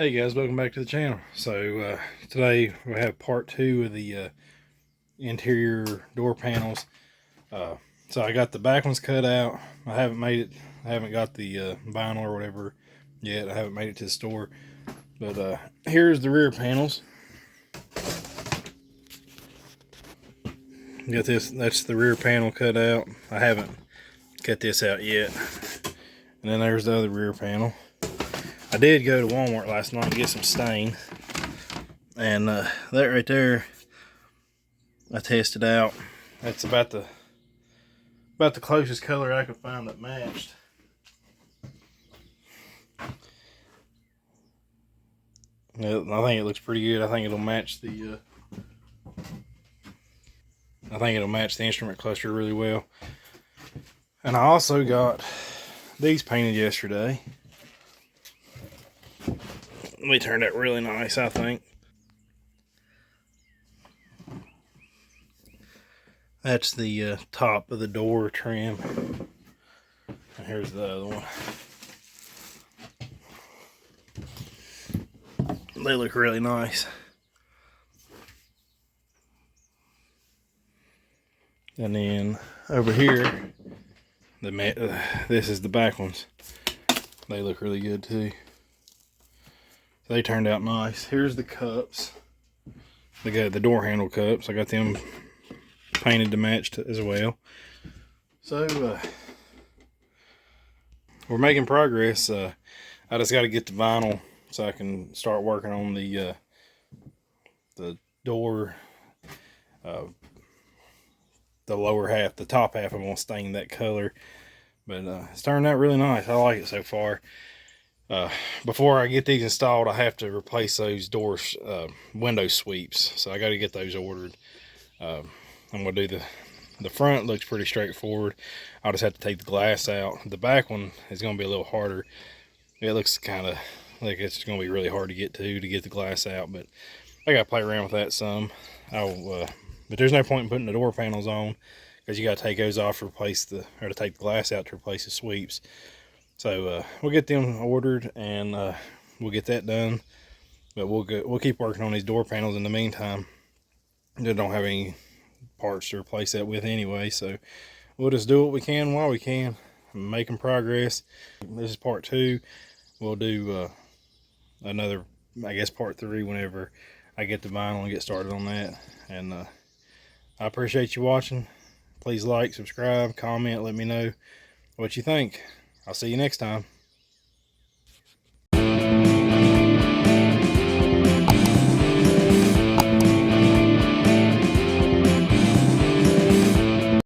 Hey guys, welcome back to the channel. So today we have part 2 of the interior door panels. So I got the back ones cut out. I haven't got the vinyl or whatever yet. I haven't made it to the store. But here's the rear panels. Got this, that's the rear panel cut out. I haven't cut this out yet. And then there's the other rear panel. I did go to Walmart last night to get some stain, and that right there I tested out. That's about the closest color I could find that matched. I think it looks pretty good. I think it'll match the instrument cluster really well. And I also got these painted yesterday. They turned out really nice, I think. That's the top of the door trim. And here's the other one. They look really nice. And then over here, this is the back ones. They look really good too. They turned out nice. Here's the cups. They got the door handle cups. I got them painted to match as well. So we're making progress. I just got to get the vinyl so I can start working on the door, the lower half. The top half I'm gonna stain that color, but it's turned out really nice. I like it so far. Before I get these installed, I have to replace those doors, window sweeps. So I got to get those ordered. I'm going to do the front. Looks pretty straightforward. I'll just have to take the glass out. The back one is going to be a little harder. It looks kind of like it's going to be really hard to get the glass out, but I got to play around with that some. But there's no point in putting the door panels on, because you got to take those off to replace to take the glass out to replace the sweeps. So we'll get them ordered, and we'll get that done. But we'll keep working on these door panels in the meantime. They don't have any parts to replace that with anyway, so we'll just do what we can while we can. I'm making progress. This is part 2. We'll do another, I guess, part 3 whenever I get the vinyl and get started on that. And I appreciate you watching. Please like, subscribe, comment, let me know what you think. I'll see you next time.